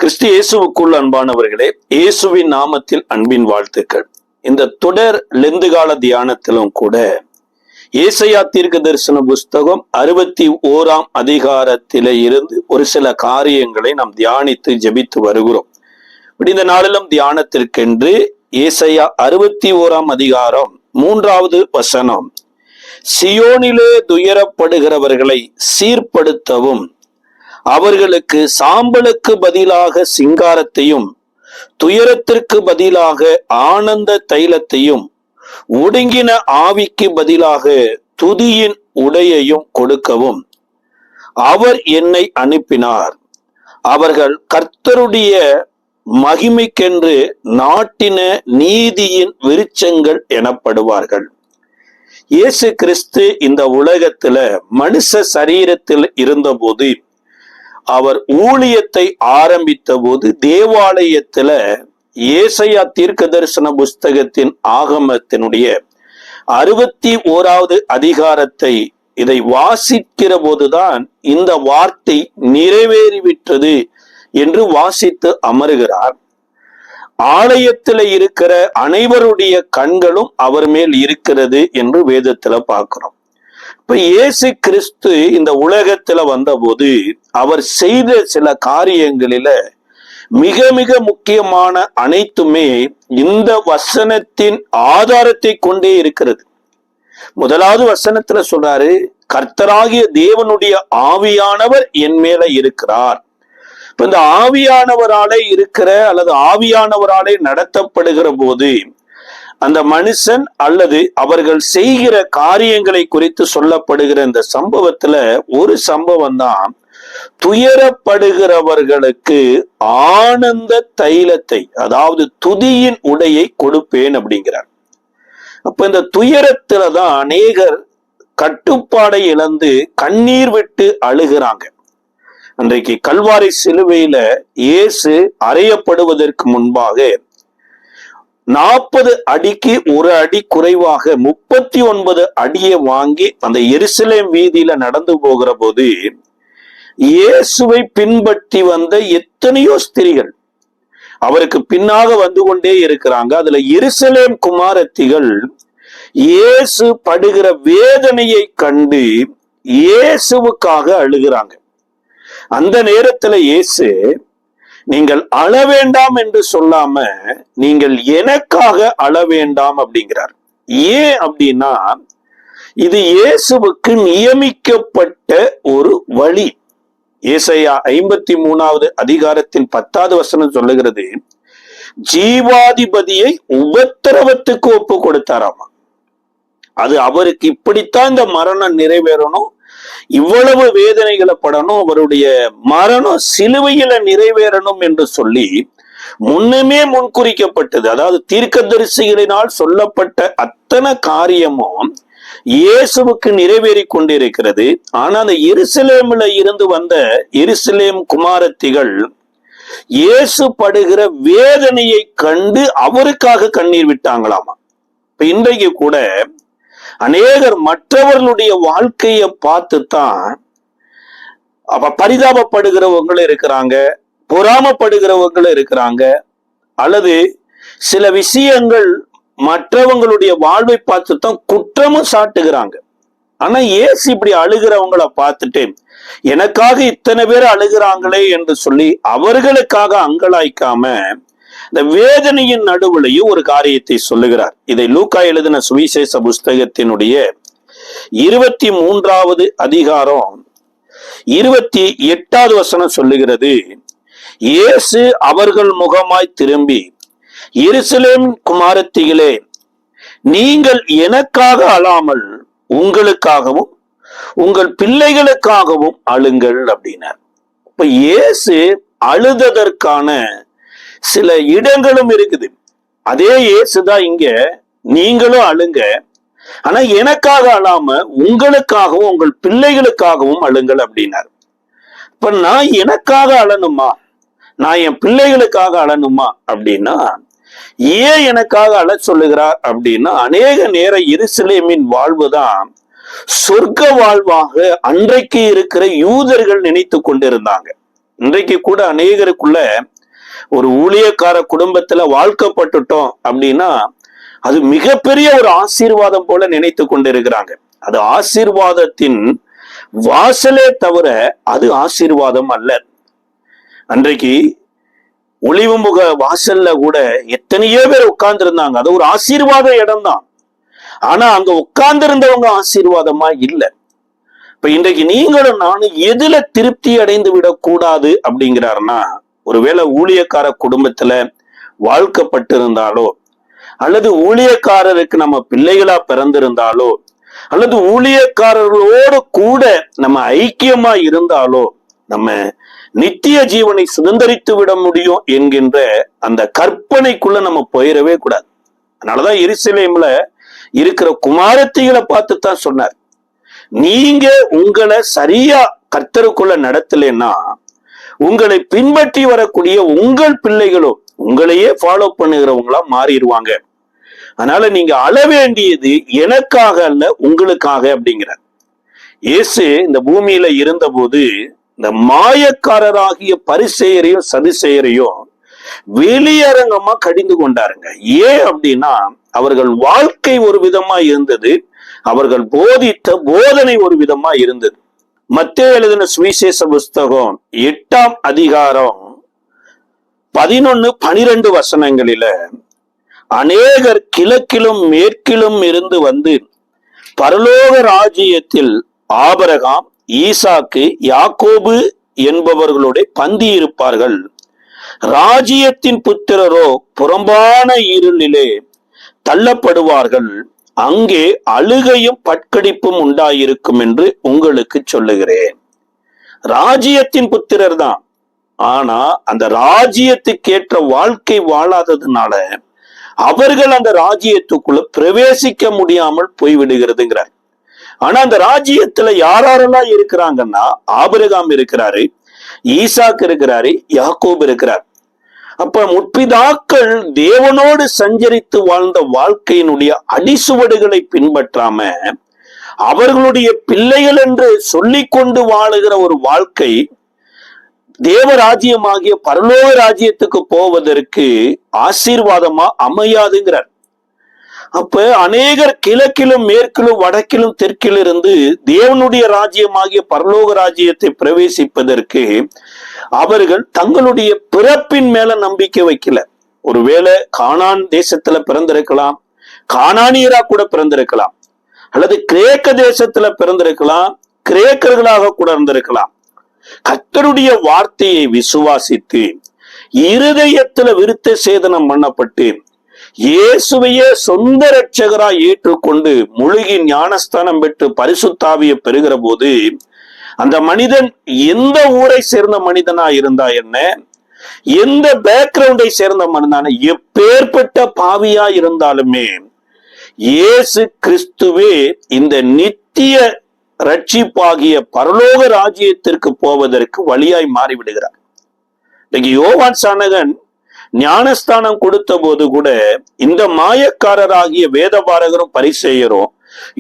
கிறிஸ்து இயேசுவுக்குள் அன்பானவர்களே, இயேசுவின் நாமத்தில் அன்பின் வாழ்த்துக்கள். இந்த தொடர் லெந்து தியானத்திலும் கூட ஏசாயா தீர்க்க தரிசன புஸ்தகம் 61ஆம் அதிகாரத்திலே இருந்து ஒரு சில காரியங்களை நாம் தியானித்து ஜெபித்து வருகிறோம். இந்த நாளிலும் தியானத்திற்கென்று ஏசாயா 61ஆம் அதிகாரம் 3வது வசனம், சியோனிலே துயரப்படுகிறவர்களை சீர்படுத்தவும் அவர்களுக்கு சாம்பலுக்கு பதிலாக சிங்காரத்தையும் துயரத்திற்கு பதிலாக ஆனந்த தைலத்தையும் ஒடுங்கின ஆவிக்கு பதிலாக துதியின் உடையையும் கொடுக்கவும் அவர் என்னை அனுப்பினார். அவர்கள் கர்த்தருடைய மகிமைக்கென்று நாட்டின நீதியின் விருட்சங்கள் எனப்படுவார்கள். இயேசு கிறிஸ்து இந்த உலகத்துல மனுஷ சரீரத்தில் இருந்தபோது, அவர் ஊழியத்தை ஆரம்பித்த போது தேவாலயத்துல ஏசாயா தீர்க்க தரிசன புஸ்தகத்தின் ஆகமத்தினுடைய 61வது அதிகாரத்தை இதை வாசிக்கிற போதுதான் இந்த வார்த்தை நிறைவேறிவிட்டது என்று வாசித்து அமருகிறார். ஆலயத்துல இருக்கிற அனைவருடைய கண்களும் அவர் மேல் இருக்கிறது என்று வேதத்துல பார்க்கிறோம். இப்ப இயேசு கிறிஸ்து இந்த உலகத்துல வந்தபோது அவர் செய்த சில காரியங்களில மிக மிக முக்கியமான அனைத்துமே இந்த வசனத்தின் ஆதாரத்தை கொண்டே இருக்கிறது. முதலாவது வசனத்துல சொல்றாரு, கர்த்தராகிய தேவனுடைய ஆவியானவர் என் மேல இருக்கிறார். இப்ப இந்த ஆவியானவராலே இருக்கிற அல்லது ஆவியானவராலே நடத்தப்படுகிற போது அந்த மனுஷன் அல்லது அவர்கள் செய்கிற காரியங்களை குறித்து சொல்லப்படுகிற இந்த சம்பவத்துல ஒரு சம்பவம் தான், துயரப்படுகிறவர்களுக்கு ஆனந்த தைலத்தை, அதாவது துதியின் உடையை கொடுப்பேன் அப்படிங்கிறார். அப்ப இந்த துயரத்துலதான் அநேகர் கட்டுப்பாடை இழந்து கண்ணீர் விட்டு அழுகிறாங்க. அன்றைக்கு கல்வாரி சிலுவையில இயேசு அறையப்படுவதற்கு முன்பாக 40 அடிக்கு ஒரு அடி குறைவாக 39 அடியை வாங்கி அந்த எருசலேம் வீதியில நடந்து போகிற போது இயேசுவை பின்பற்றி வந்த எத்தனையோ ஸ்திரீகள் அவருக்கு பின்னாக வந்து கொண்டே இருக்கிறாங்க. அதுல எருசலேம் குமாரத்திகள் இயேசு படுகிற வேதனையை கண்டு இயேசுவுக்காக அழுகிறாங்க. அந்த நேரத்துல இயேசு, நீங்கள் அழ வேண்டாம் என்று சொல்லாம நீங்கள் எனக்காக அழ வேண்டாம் அப்படிங்கிறார். ஏன் அப்படின்னா, இது இயேசுவுக்கு நியமிக்கப்பட்ட ஒரு வழி. ஏசாயா 53வது அதிகாரத்தின் 10வது வசனம் சொல்லுகிறது, ஜீவாதிபதியை உபத்திரவத்துக்கு ஒப்பு கொடுத்தாராமா. அது அவருக்கு இப்படித்தான் இந்த மரணம் நிறைவேறணும், இவ்வளவு வேதனைகளை படணும், அவருடைய மரணம் சிலுவையில நிறைவேறணும் என்று சொல்லி முன்னமே முன்குறிக்கப்பட்டது. அதாவது தீர்க்கதரிசிகளினால் சொல்லப்பட்ட அத்தனை காரியமும் இயேசுவுக்கு நிறைவேறி கொண்டிருக்கிறது. ஆனா அந்த எருசலேமில் இருந்து வந்த எருசலேம் குமாரத்திகள் இயேசு படுகிற வேதனையை கண்டு அவருக்காக கண்ணீர் விட்டாங்களாமா. இப்ப இன்றைக்கு கூட அநேகர் மற்றவர்களுடைய வாழ்க்கையை பார்த்துத்தான் பரிதாபப்படுகிறவங்களும் இருக்கிறாங்க, பொறாமப்படுகிறவங்களும் இருக்கிறாங்க, அல்லது சில விஷயங்கள் மற்றவங்களுடைய வாழ்வை பார்த்துத்தான் குற்றமும் சாட்டுகிறாங்க. ஆனா இயேசு இப்படி அழுகிறவங்களை பார்த்துட்டு, எனக்காக இத்தனை பேர் அழுகிறாங்களே என்று சொல்லி அவர்களுக்காக அங்கலாய்க்காம இந்த வேதனையின் நடுவுலையும் ஒரு காரியத்தை சொல்லுகிறார். இதை லூக்கா எழுதின சுவிசேஷ புஸ்தகத்தினுடைய 23வது அதிகாரம் 28வது வசனம் சொல்லுகிறது, இயேசு அவர்கள் முகமாய் திரும்பி, எருசலேம் குமாரத்திகளே, நீங்கள் எனக்காக அழாமல் உங்களுக்காகவும் உங்கள் பிள்ளைகளுக்காகவும் அழுங்கள் அப்படின்னார். இப்ப இயேசு அழுததற்கான சில இடங்களும் இருக்குது. அதே இயேசுதான் இங்க, நீங்களும் அழுங்க, ஆனா எனக்காக அழாம உங்களுக்காகவும் உங்கள் பிள்ளைகளுக்காகவும் அழுங்கள் அப்படின்னார். இப்ப நான் எனக்காக அழணுமா, நான் என் பிள்ளைகளுக்காக அழணுமா அப்படின்னா, ஏன் எனக்காக அழ சொல்லுகிறார் அப்படின்னா, அநேக நேர எருசலேமின் வாழ்வுதான் சொர்க்க வாழ்வாக அன்றைக்கு இருக்கிற யூதர்கள் நினைத்து கொண்டிருந்தாங்க. இன்றைக்கு கூட அநேகருக்குள்ள ஒரு ஊழியக்கார குடும்பத்துல வாழ்க்கப்பட்டுட்டோம் அப்படின்னா அது மிகப்பெரிய ஒரு ஆசீர்வாதம் போல நினைத்து கொண்டு இருக்கிறாங்க. அது ஆசீர்வாதத்தின் வாசலே தவிர அது ஆசீர்வாதம் அல்ல. அன்றைக்கு ஒளிவுமுக வாசல்ல கூட எத்தனையோ பேர் உட்கார்ந்து இருந்தாங்க. அது ஒரு ஆசீர்வாத இடம் தான். ஆனா அங்க உட்கார்ந்து இருந்தவங்க ஆசீர்வாதமா இல்லை. இப்ப இன்றைக்கு நீங்களும் நானும் எதுல திருப்தி அடைந்து விடக்கூடாது அப்படிங்கிறாருன்னா, ஒருவேளை ஊழியக்கார குடும்பத்துல வாழ்க்கப்பட்டிருந்தாலோ, அல்லது ஊழியக்காரருக்கு நம்ம பிள்ளைகளா பிறந்திருந்தாலோ, அல்லது ஊழியக்காரர்களோடு கூட நம்ம ஐக்கியமா இருந்தாலோ நம்ம நித்திய ஜீவனை சுதந்திரித்து விட முடியும் என்கின்ற அந்த கற்பனைக்குள்ள நம்ம போயிடவே கூடாது. அதனாலதான் எருசலேம்ல இருக்கிற குமாரத்திகளை பார்த்து தான் சொன்னார், நீங்க உங்களை சரியா கர்த்தருக்குள்ள நடத்தலைன்னா உங்களை பின்பற்றி வரக்கூடிய உங்கள் பிள்ளைகளும் உங்களையே ஃபாலோ பண்ணுகிறவங்களா மாறிடுவாங்க. அதனால நீங்க அழ வேண்டியது எனக்காக அல்ல உங்களுக்காக அப்படிங்கிறார். இயேசு இந்த பூமியில இருந்தபோது இந்த மாயக்காரராகிய பரிசேயரையும் சதுசேயரையும் வெளியரங்கமா கடிந்து கொண்டாருங்க. ஏன் அப்படின்னா அவர்கள் வாழ்க்கை ஒரு விதமா இருந்தது, அவர்கள் போதித்த போதனை ஒரு விதமா இருந்தது. மத்தேயு எழுதின சுவிசேஷ புஸ்தகம் 8ஆம் அதிகாரம் 11-12 வசனங்களில அநேகர் கிழக்கிலும் மேற்கிலும் இருந்து வந்து பரலோக ராஜ்யத்தில் ஆபிரகாம், ஈசாக்கு, யாக்கோபு என்பவர்களுடைய பந்தி இருப்பார்கள். ராஜ்யத்தின் புத்திரரோ புறம்பான இருளிலே தள்ளப்படுவார்கள். அங்கே அழுகையும் பட்கடிப்பும் உண்டாயிருக்கும் என்று உங்களுக்கு சொல்லுகிறேன். ராஜ்யத்தின் புத்திரர் தான், ஆனா அந்த ராஜ்யத்துக்கேற்ற வாழ்க்கை வாழாததுனால அவர்கள் அந்த ராஜ்யத்துக்குள்ள பிரவேசிக்க முடியாமல் போய்விடுகிறதுங்கிறார். ஆனா அந்த ராஜ்யத்துல யாரெல்லாம் இருக்கிறாங்கன்னா, ஆபிரகாம் இருக்கிறாரு, ஈசாக்கு இருக்கிறாரு, யாக்கோபு இருக்கிறார். அப்ப முற்பிதாக்கள் தேவனோடு சஞ்சரித்து வாழ்ந்த வாழ்க்கையினுடைய அடிசுவடுகளை பின்பற்றாம அவர்களுடைய பிள்ளைகள் என்று சொல்லிக்கொண்டு வாழுகிற ஒரு வாழ்க்கை தேவராஜ்யமாகிய பரலோக ராஜ்யத்துக்கு போவதற்கு ஆசீர்வாதமா அமையாதுங்கிறார். அப்ப அநேகர் கிழக்கிலும் மேற்கிலும் வடக்கிலும் தெற்கிலும் இருந்து தேவனுடைய ராஜ்யமாகிய பரலோக ராஜ்யத்தை பிரவேசிப்பதற்கு அவர்கள் தங்களுடைய பிறப்பின் மேல நம்பிக்கை வைக்கல. ஒருவேளை கானான் தேசத்துல பிறந்திருக்கலாம், கானானியரா கூட பிறந்திருக்கலாம், அல்லது கிரேக்க தேசத்துல பிறந்திருக்கலாம், கிரேக்கர்களாக கூட இருந்திருக்கலாம். கர்த்தருடைய வார்த்தையை விசுவாசித்து இருதயத்துல விருத்த சேதனம் பண்ணப்பட்டு இயேசுவையே சொந்த இரட்சகராய் ஏற்றுக்கொண்டு முழுகி ஞானஸ்தானம் பெற்று பரிசுத்தாவியை பெறுகிற போது அந்த மனிதன் எந்த ஊரை சேர்ந்த மனிதனா இருந்தா என்ன, எந்த பேக்ரவுண்டை சேர்ந்த மனிதனான எப்பேற்பட்ட பாவியா இருந்தாலுமே இயேசு கிறிஸ்துவே இந்த நித்திய ரட்சிப்பாகிய பரலோக ராஜ்யத்திற்கு போவதற்கு வழியாய் மாறிவிடுகிறார். இன்னைக்கு யோவான் சானகன் ஞானஸ்தானம் கொடுத்த போது கூட இந்த மாயக்காரராகிய வேதபாரகரும் பரிசேயரும்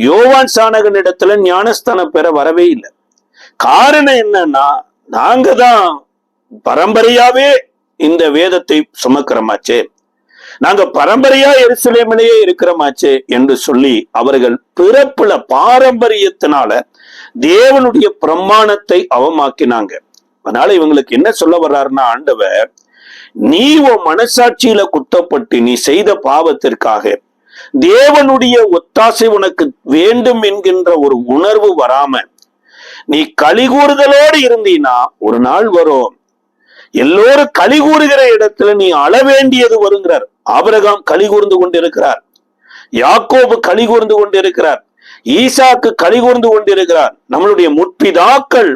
யோவான் சானகன் இடத்துல ஞானஸ்தானம் பெற வரவே இல்லை. காரணம் என்னன்னா, நாங்க தான் பரம்பரையாவே இந்த வேதத்தை சுமக்கிறமாச்சே, நாங்க பரம்பரையா எருசலேமிலேயே இருக்கிறமாச்சே என்று சொல்லி அவர்கள் பிறப்புல பாரம்பரியத்தினால தேவனுடைய பிரமாணத்தை அவமாக்கினாங்க. அதனால இவங்களுக்கு என்ன சொல்ல வர்றாருன்னா, ஆண்டவர் நீ உன் மனசாட்சியில குத்தப்பட்டு நீ செய்த பாவத்திற்காக தேவனுடைய ஒத்தாசை உனக்கு வேண்டும் என்கின்ற ஒரு உணர்வு வராம நீ கலிகூறுதலோடு இருந்தீனா ஒரு நாள் வரும், எல்லோரும் கலிகூறுகிற இடத்துல நீ அழ வேண்டியது வருங்கிறார். ஆபிரகாம் கலிகூர்ந்து கொண்டிருக்கிறார், யாக்கோபு கலிகூர்ந்து கொண்டிருக்கிறார், ஈசாக்கு கலிகூர்ந்து கொண்டிருக்கிறார். நம்மளுடைய முற்பிதாக்கள்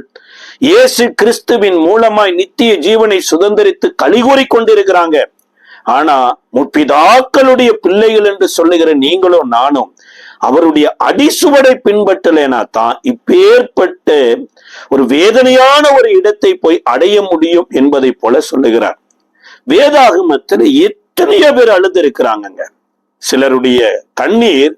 இயேசு கிறிஸ்துவின் மூலமாய் நித்திய ஜீவனை சுதந்திரித்து கலிகூறி கொண்டிருக்கிறாங்க. ஆனா முற்பிதாக்களுடைய பிள்ளைகள் என்று சொல்லுகிற நீங்களும் நானும் அவருடைய அடிசுவடை பின்பற்றலேனா தான் இப்பேற்பட்ட ஒரு வேதனையான ஒரு இடத்தை போய் அடைய முடியும் என்பதை போல சொல்லுகிறார். வேதாகமத்தில் எத்தனையோ பேர் அழுது இருக்கிறாங்க. சிலருடைய கண்ணீர்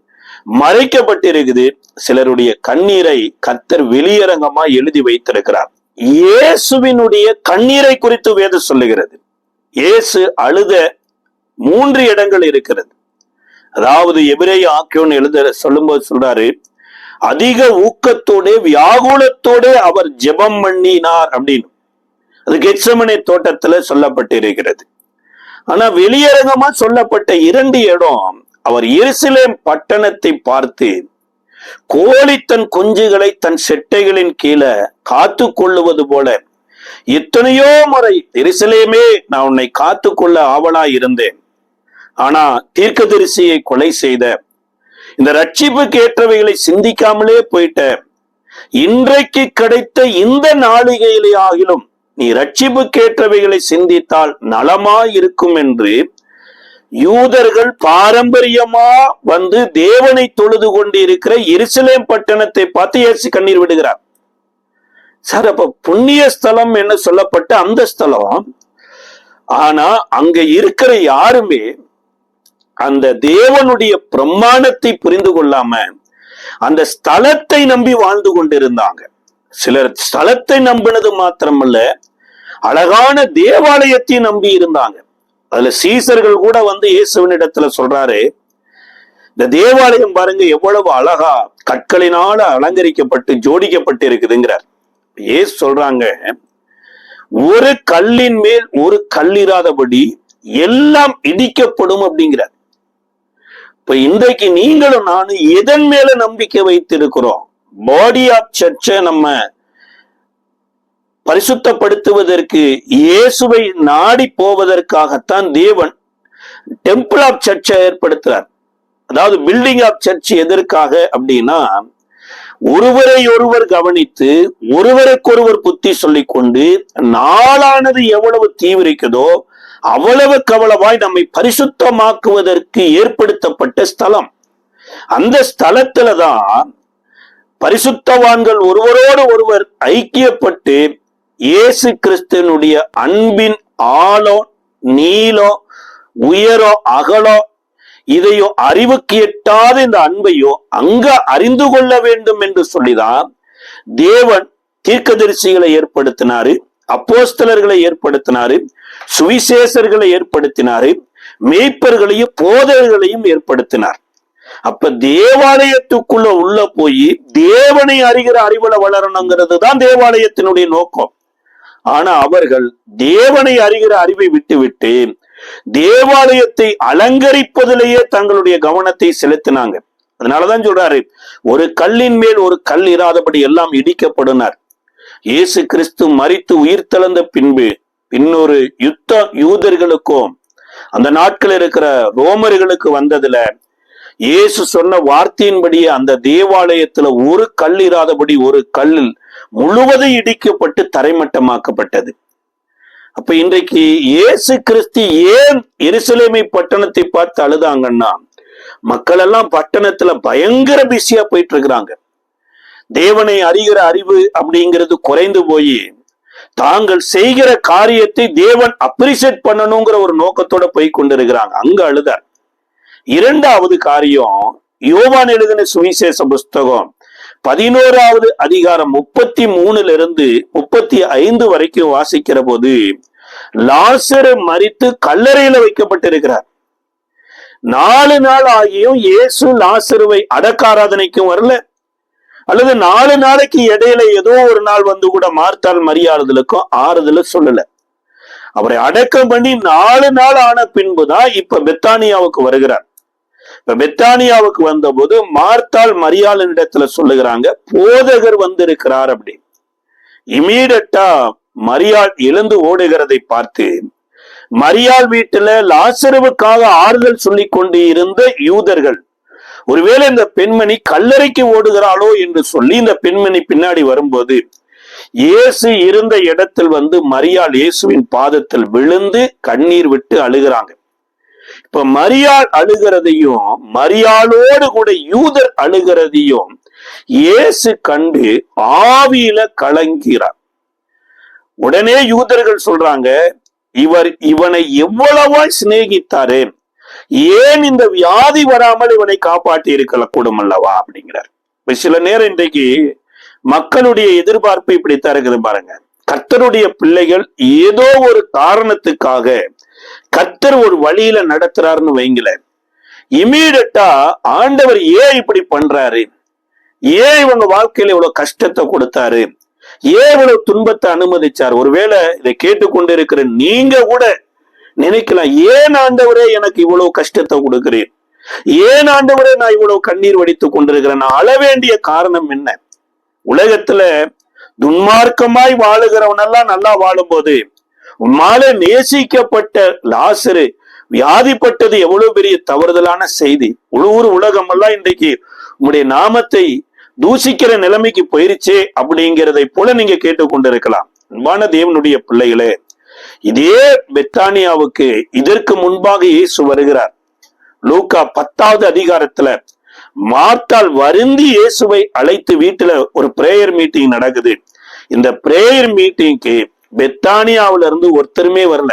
மறைக்கப்பட்டிருக்குது, சிலருடைய கண்ணீரை கர்த்தர் வெளியரங்கமா எழுதி வைத்திருக்கிறார். இயேசுவினுடைய கண்ணீரை குறித்து வேதம் சொல்லுகிறது. இயேசு அழுத 3 இடங்கள் இருக்கிறது. அதாவது எபிரேய ஆக்கியோன் எழுத சொல்லும்போது சொல்றாரு, அதிக ஊக்கத்தோட வியாகுலத்தோட அவர் ஜெபம் பண்ணினார் அப்படின்னு. அது கெத்செமனே தோட்டத்துல சொல்லப்பட்டிருக்கிறது. ஆனா வெளியரங்கமா சொல்லப்பட்ட 2 இடம், அவர் எருசலேம் பட்டணத்தை பார்த்து கோழி தன் குஞ்சுகளை தன் செட்டைகளின் கீழே காத்து கொள்ளுவது போல எத்தனையோ முறை எருசலேமே நான் உன்னை காத்து கொள்ள ஆவலாய் இருந்தேன், ஆனா தீர்க்கதரிசியை கொலை செய்த, இந்த ரட்சிப்புக்கு ஏற்றவைகளை சிந்திக்காமலே போயிட்ட, இன்றைக்கு கிடைத்த இந்த நாளிகையிலே ஆகிலும் நீ ரட்சிப்புக்கேற்றவைகளை சிந்தித்தால் நலமாய் இருக்கும் என்று யூதர்கள் பாரம்பரியமா வந்து தேவனை தொழுது கொண்டு இருக்கிற எருசலேம் பட்டணத்தை பார்த்து இயேசு கண்ணீர் விடுகிறார். சார், அப்ப புண்ணிய ஸ்தலம் என்ன சொல்லப்பட்ட அந்த ஸ்தலம், ஆனா அங்க இருக்கிற யாருமே அந்த தேவனுடைய பிரமாணத்தை புரிந்து கொள்ளாம அந்த ஸ்தலத்தை நம்பி வாழ்ந்து கொண்டிருந்தாங்க. சிலர் ஸ்தலத்தை நம்பினது மாத்திரமல்ல, அழகான தேவாலயத்தை நம்பி இருந்தாங்க. அதுல சீசர்கள் கூட வந்து இயேசுவின் இடத்துல சொல்றாரு, இந்த தேவாலயம் பாருங்க எவ்வளவு அழகா கற்களினால அலங்கரிக்கப்பட்டு ஜோடிக்கப்பட்டு இருக்குதுங்கிறார். இயேசு சொல்றாங்க, ஒரு கல்லின் மேல் ஒரு கல்லிராதபடி எல்லாம் இடிக்கப்படும் அப்படிங்கிறார். இப்ப இன்றைக்கு நீங்களும் நானும் எதன் மேல நம்பிக்கை வைத்திருக்கிறோம்? பாடி ஆஃப் சர்ச்சை நம்ம பரிசுத்தப்படுத்துவதற்கு, இயேசுவை நாடி போவதற்காகத்தான் தேவன் டெம்பிள் ஆஃப் சர்ச்சை ஏற்படுத்துறார். அதாவது பில்டிங் ஆஃப் சர்ச் எதற்காக அப்படின்னா, ஒருவரை ஒருவர் கவனித்து ஒருவருக்கொருவர் புத்தி சொல்லிக் கொண்டு நாளானது எவ்வளவு தீவிரிக்குதோ அவ்வளவுக்கு அவ்வளவாய் நம்மை பரிசுத்தமாக்குவதற்கு ஏற்படுத்தப்பட்ட ஸ்தலம். அந்த ஸ்தலத்துலதான் பரிசுத்தவான்கள் ஒருவரோடு ஒருவர் ஐக்கியப்பட்டு இயேசு கிறிஸ்துவனுடைய அன்பின் ஆழம், நீளம், உயரோ, அகலோ, இதையோ அறிவுக்கு எட்டாத இந்த அன்பையோ அங்க அறிந்து கொள்ள வேண்டும் என்று சொல்லிதான் தேவன் தீர்க்கதரிசிகளை ஏற்படுத்தினாரு, அப்போஸ்தலர்களை ஏற்படுத்தினாரு, சுவிசேஷர்களை ஏற்படுத்தினாரு, மேய்ப்பர்களையும் போதகர்களையும் ஏற்படுத்தினார். அப்ப தேவாலயத்துக்குள்ள உள்ள போய் தேவனை அறிகிற அறிவுல வளரணுங்கிறது தான் தேவாலயத்தினுடைய நோக்கம். ஆனா அவர்கள் தேவனை அறிகிற அறிவை விட்டுவிட்டு தேவாலயத்தை அலங்கரிப்பதிலேயே தங்களுடைய கவனத்தை செலுத்தினாங்க. அதனாலதான் சொல்றாரு, ஒரு கல்லின் மேல் ஒரு கல் இராதபடி எல்லாம் இடிக்கப்படுனார். இயேசு கிறிஸ்து மரித்து உயிர் தெழுந்த பின்பு இன்னொரு யுத்தம் யூதர்களுக்கும் அந்த நாட்கள் இருக்கிற ரோமர்களுக்கு வந்ததுல இயேசு சொன்ன வார்த்தையின்படியே அந்த தேவாலயத்துல ஒரு கல் இராதபடி ஒரு கல்லில் முழுவதும் இடிக்கப்பட்டு தரைமட்டமாக்கப்பட்டது. அப்ப இன்றைக்கு இயேசு கிறிஸ்து ஏன் எருசலேமை பட்டணத்தை பார்த்து அழுதாங்கன்னா, மக்கள் எல்லாம் பட்டணத்துல பயங்கர பிஸியா போயிட்டு இருக்கிறாங்க. தேவனை அறிகிற அறிவு அப்படிங்கிறது குறைந்து போய் தாங்கள் செய்கிற காரியத்தை தேவன் அப்ரிசியேட் பண்ணணுங்கிற ஒரு நோக்கத்தோட போய் கொண்டிருக்கிறாங்க. அங்க அழுதார். 2வது காரியம், யோவான் எழுதின சுவிசேஷ புஸ்தகம் 11வது அதிகாரம் 33 35 வரைக்கும் வாசிக்கிற போது, லாசரு மரித்து கல்லறையில வைக்கப்பட்டிருக்கிறார். 4 நாள் ஆகியும் இயேசு லாசருவை அடக்க ஆராதனைக்கும் வரல, அல்லது 4 நாளைக்கு இடையில ஏதோ ஒரு நாள் வந்து கூட மார்த்தாள் மரியாளுக்கும் ஆறுதல சொல்லல. அவரை அடக்கம் பண்ணி 4 நாள் ஆன பின்புதான் இப்ப பெத்தானியாவுக்கு வருகிறார். இப்ப பெத்தானியாவுக்கு வந்த போது மார்த்தாள் மரியாளின் இடத்துல சொல்லுகிறாங்க, போதகர் வந்திருக்கிறார் அப்படி. இமீடியட்டா மரியாள் எழுந்து ஓடுகிறதை பார்த்து, மரியாள் வீட்டுல லாசருவுக்காக ஆறுதல் சொல்லி கொண்டு இருந்த யூதர்கள் ஒருவேளை இந்த பெண்மணி கல்லறைக்கு ஓடுகிறாளோ என்று சொல்லி இந்த பெண்மணி பின்னாடி வரும்போது இயேசு இருந்த இடத்தில் வந்து மரியாள் இயேசுவின் பாதத்தில் விழுந்து கண்ணீர் விட்டு அழுகிறாங்க. இப்ப மரியாள் அழுகிறதையும் மரியாளோடு கூட யூதர் அழுகிறதையும் இயேசு கண்டு ஆவியில கலங்கிறார். உடனே யூதர்கள் சொல்றாங்க, இவனை எவ்வளவா சிநேகித்தாரே, ஏன் இந்த வியாதி வராமல் இவனை காப்பாற்றி இருக்கல கூடும் அல்லவா அப்படிங்கிறார். சில நேரம் இன்றைக்கு மக்களுடைய எதிர்பார்ப்பு இப்படித்தான் இருக்குது பாருங்க. கர்த்தருடைய பிள்ளைகள் ஏதோ ஒரு காரணத்துக்காக கர்த்தர் ஒரு வழியில நடத்துறாருன்னு வைங்களேன், இமீடியட்டா ஆண்டவர் ஏன் இப்படி பண்றாரு, ஏன் இவங்க வாழ்க்கையில இவ்வளவு கஷ்டத்தை கொடுத்தாரு, ஏன் இவ்வளவு துன்பத்தை அனுமதிச்சார், ஒருவேளை இதை கேட்டுக்கொண்டிருக்கிற நீங்க கூட நினைக்கலாம், ஏன் ஆண்டவரே எனக்கு இவ்வளவு கஷ்டத்தை கொடுக்கிறேன், ஏன் ஆண்டவரே நான் இவ்வளவு கண்ணீர் வடித்துக் கொண்டிருக்கிறேன், நான் அழ வேண்டிய காரணம் என்ன? உலகத்துல துன்மார்க்கமாய் வாழுகிறவனெல்லாம் நல்லா வாழும்போது உம்மாலே நேசிக்கப்பட்ட லாசரு வியாதிப்பட்டது எவ்வளவு பெரிய தவறுதலான செய்தி. ஊர் உலகம் எல்லாம் இன்றைக்கு உங்களுடைய நாமத்தை தூசிக்கிற நிலைமைக்கு போயிருச்சே அப்படிங்கிறதை போல நீங்க கேட்டுக்கொண்டிருக்கலாம். அன்பான தேவனுடைய பிள்ளைகளே, இதே பெத்தானியாவுக்கு இதற்கு முன்பாக இயேசு வருகிறார். லூக்கா 10வது அதிகாரத்துல மார்த்தாள் வருந்தி இயேசுவை அழைத்து வீட்டுல ஒரு பிரேயர் மீட்டிங் நடக்குது. இந்த பிரேயர் மீட்டிங்க்கு பெத்தானியாவில இருந்து ஒருத்தருமே வரல,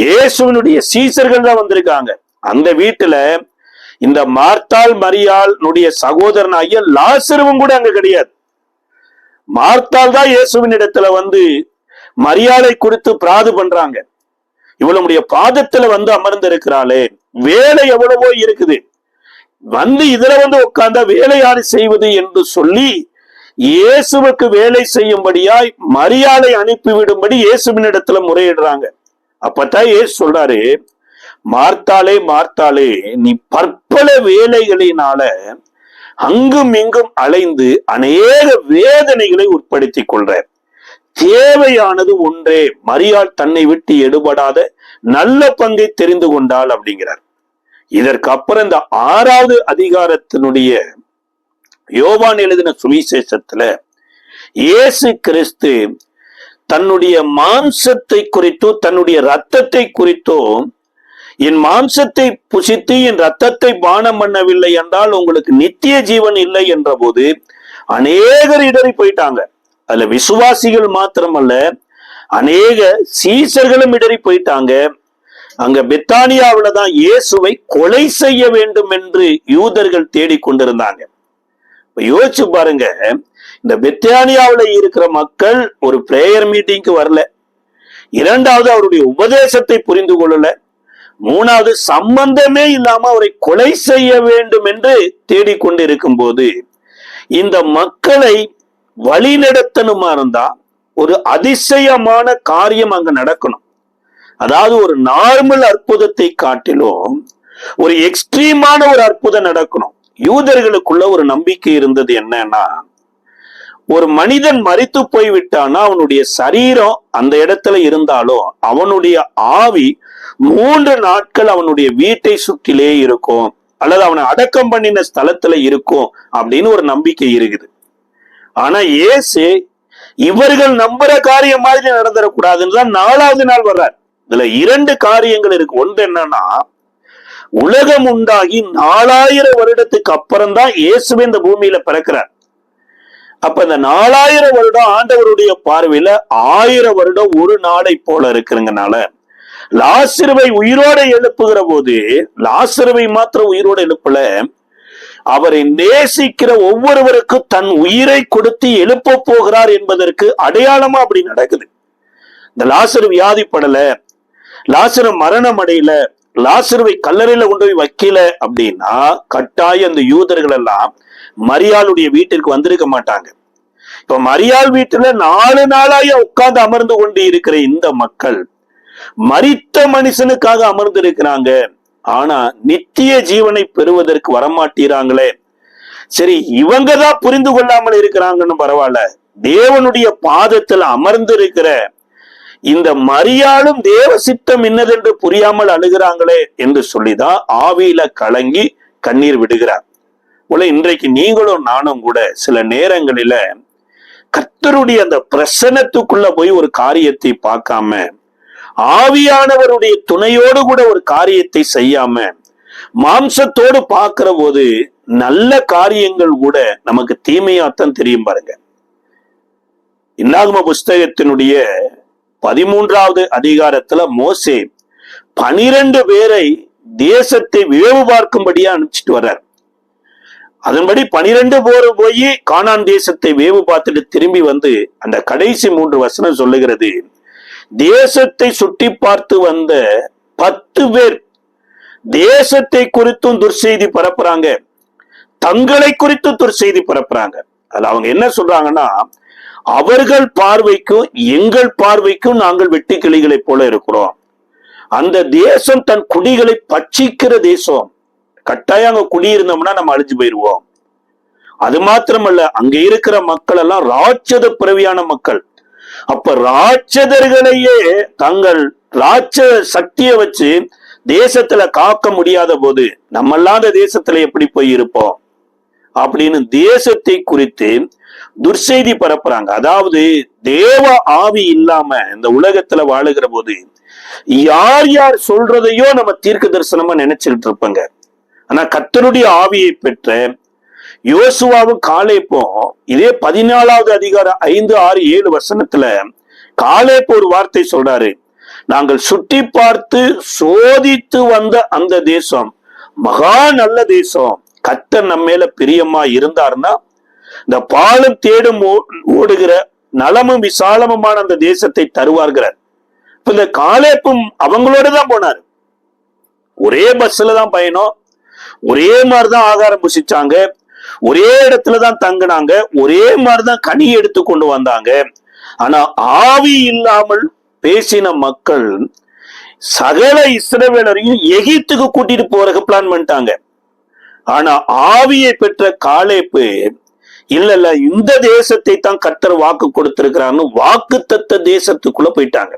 இயேசுவினுடைய சீசர்கள் தான் வந்திருக்காங்க. அந்த வீட்டுல இந்த மார்த்தாள் மரியாளுடைய சகோதரன் ஐயா லாசருவும் கூட அங்க கிடையாது. மார்த்தாள் தான் இயேசுவின் இடத்துல வந்து மரியாதை குறித்து பிராது பண்றாங்க. இவளுடைய பாதத்துல வந்து அமர்ந்து இருக்கிறாளே, வேலை எவ்வளவோ இருக்குது, வந்து இதுல வந்து உட்கார்ந்தா வேலை யாரு செய்வது என்று சொல்லி இயேசுவுக்கு வேலை செய்யும்படியாய் மரியாதை அனுப்பிவிடும்படி இயேசுவின் இடத்துல முறையிடுறாங்க. அப்பதான் இயேசு சொல்றாரு, மார்த்தாளே மார்த்தாளே, நீ பற்பல வேலைகளினால அங்கும் இங்கும் அலைந்து அநேக வேதனைகளை உட்படுத்திக் கொள்ற, தேவையானது ஒன்றே, மரியாள் தன்னை விட்டு எடுபடாத நல்ல பங்கை தெரிந்து கொண்டாள் அப்படிங்கிறார். இதற்கு அப்புறம் இந்த 6வது அதிகாரத்தினுடைய யோவான் எழுதின சுவிசேஷத்துல இயேசு கிறிஸ்து தன்னுடைய மாம்சத்தை குறித்தோ தன்னுடைய இரத்தத்தை குறித்தோ, என் மாம்சத்தை புசித்து என் இரத்தத்தை பானம் பண்ணவில்லை என்றால் உங்களுக்கு நித்திய ஜீவன் இல்லை என்ற போது அநேகர் இடறி போயிட்டாங்க. அதுல விசுவாசிகள் மாத்திரமல்ல, அநேக சீசர்களும் இடறி போயிட்டாங்க. அங்க பெத்தானியாவில தான் இயேசுவை கொலை செய்ய வேண்டும் என்று யூதர்கள் தேடிக்கொண்டிருந்தாங்க. யோசிச்சு பாருங்க, இந்த பெத்தானியாவில இருக்கிற மக்கள் ஒரு பிரேயர் மீட்டிங்க்கு வரல, இரண்டாவது அவருடைய உபதேசத்தை புரிந்து கொள்ளல, மூணாவது சம்பந்தமே இல்லாம அவரை கொலை செய்ய வேண்டும் என்று தேடிக்கொண்டிருக்கும் போது இந்த மக்களை வழிநடத்தணுமா இருந்தா ஒரு அதிசயமான காரியம் அங்க நடக்கணும். அதாவது ஒரு நார்மல் அற்புதத்தை காட்டிலும் ஒரு எக்ஸ்ட்ரீமான ஒரு அற்புதம் நடக்கணும். யூதர்களுக்குள்ள ஒரு நம்பிக்கை இருந்தது என்னன்னா, ஒரு மனிதன் மரித்து போய்விட்டானா அவனுடைய சரீரம் அந்த இடத்துல இருந்தாலும் அவனுடைய ஆவி 3 நாட்கள் அவனுடைய வீட்டை சுற்றிலே இருக்கும், அல்லது அவனை அடக்கம் பண்ணின ஸ்தலத்துல இருக்கும் அப்படின்னு ஒரு நம்பிக்கை இருக்குது. ஆனா இயேசு இவர்கள் நம்புற காரியம் மாதிரி நடந்துடக்கூடாதுன்னு தான் 4வது நாள் வர்றார். இதுல 2 காரியங்கள் இருக்கு. ஒன்று என்னன்னா, உலகம் உண்டாகி 4000 வருடத்துக்கு அப்புறம் தான் இயேசுவே இந்த பூமியில பிறக்கிறார். அப்ப இந்த 4000 வருடம் ஆண்டவருடைய பார்வையில 1000 வருடம் ஒரு நாளை போல இருக்குறதுனால லாசருவை உயிரோட எழுப்புகிற போது லாசருவை மாத்திரம் உயிரோட எழுப்பல, அவரை நேசிக்கிற ஒவ்வொருவருக்கும் தன் உயிரை கொடுத்து எழுப்ப போகிறார் என்பதற்கு அடையாளமா அப்படி நடக்குது. இந்த லாசரு வியாதிப்படல, லாசரு மரணம் அடையல, லாசருவை கல்லறையில கொண்டு போய் வைக்கல அப்படின்னா கட்டாயம் அந்த யூதர்கள் எல்லாம் மரியாளுடைய வீட்டிற்கு வந்திருக்க மாட்டாங்க. இப்ப மரியாள் வீட்டுல 4 நாளாய உட்கார்ந்து அமர்ந்து கொண்டு இருக்கிற இந்த மக்கள் மரித்த மனுஷனுக்காக அமர்ந்து இருக்கிறாங்க, ஆனா நித்திய ஜீவனை பெறுவதற்கு வரமாட்டீராங்களே. சரி, இவங்கதான் புரிந்து கொள்ளாமல் இருக்கிறாங்கன்னு பரவாயில்ல, தேவனுடைய பாதத்தில் அமர்ந்து இருக்கிற இந்த மரியாளும் தேவ சித்தம் என்னதென்று புரியாமல் அழுகிறாங்களே என்று சொல்லிதான் ஆவியில கலங்கி கண்ணீர் விடுகிறார். போல இன்றைக்கு நீங்களும் நானும் கூட சில நேரங்களில கர்த்தருடைய அந்த பிரசன்னத்துக்குள்ள போய் ஒரு காரியத்தை பார்க்காம, ஆவியானவருடைய துணையோடு கூட ஒரு காரியத்தை செய்யாம மாம்சத்தோடு பார்க்கிற போது நல்ல காரியங்கள் கூட நமக்கு தீமையாத்தான் தெரியும். பாருங்க, இன்னாகம புஸ்தகத்தினுடைய 13வது அதிகாரத்துல மோசே 12 பேரை தேசத்தை வேவு பார்க்கும்படியா அனுப்பிச்சிட்டு வர்றார். அதன்படி 12 பேர் போய் கானான் தேசத்தை வேவு பார்த்துட்டு திரும்பி வந்து அந்த கடைசி 3 வசனம் சொல்லுகிறது, தேசத்தை சுட்டி பார்த்து வந்த 10 பேர் தேசத்தை குறித்தும் துர்செய்தி பரப்புறாங்க, தங்களை குறித்து துர்செய்தி பரப்புறாங்க. அதுல அவங்க என்ன சொல்றாங்கன்னா, அவர்கள் பார்வைக்கும் எங்கள் பார்வைக்கும் நாங்கள் வெட்டி கிளிகளை போல இருக்கிறோம். அந்த தேசம் தன் குடிகளை பட்சிக்கிற தேசம். கட்டாயம் அங்க குடியிருந்தோம்னா நம்ம அழிஞ்சு போயிருவோம். அது மாத்திரமல்ல, அங்க இருக்கிற மக்கள் எல்லாம் ராட்சத பிறவியான மக்கள். அப்ப ராட்சதர்களையே தங்கள் ராட்சத சக்தியை வச்சு தேசத்துல காக்க முடியாத போது நம்ம எல்லாம் அந்த தேசத்துல எப்படி போய் இருப்போம் அப்படின்னு தேசத்தை குறித்து துர்செய்தி பரப்புறாங்க. அதாவது தேவ ஆவி இல்லாம இந்த உலகத்துல வாழுகிற போது யார் யார் சொல்றதையோ நம்ம தீர்க்க தரிசனமா நினைச்சுக்கிட்டு இருப்பாங்க. ஆனா கர்த்தருடைய ஆவியை பெற்ற யோசுவாவும் காலேப்பும் இதே 14வது அதிகாரம் 5, 6, 7 வசனத்துல காலேப்பு ஒரு வார்த்தை சொல்றாரு, நாங்கள் சுட்டி பார்த்து சோதித்து வந்த அந்த தேசம் மகா நல்ல தேசம். கர்த்தர் நம்ம மேல பிரியமா இருந்தார்னா இந்த பாலும் தேடும் ஓடுகிற நலமும் விசாலமுமான அந்த தேசத்தை தருவார்கள். இப்ப இந்த காலேப்பும் அவங்களோட தான் போனாரு. ஒரே பஸ்ல தான் பயணம், ஒரே மாதிரிதான் ஆகாரம் புசிச்சாங்க, ஒரே இடத்துலதான் தங்கினாங்க, ஒரே மாதிரிதான் கனி எடுத்து கொண்டு வந்தாங்க. ஆனா ஆவி இல்லாமல் பேசின மக்கள் சகல இஸ்ரவேலரையும் எகிப்துக்கு கூட்டிட்டு போறதுக்கு பிளான் பண்ணிட்டாங்க. ஆனா ஆவியை பெற்ற காலேப்பு இல்ல இந்த தேசத்தை தான் கர்த்தர் வாக்கு கொடுத்திருக்கிறான்னு வாக்கு தத்த தேசத்துக்குள்ள போயிட்டாங்க.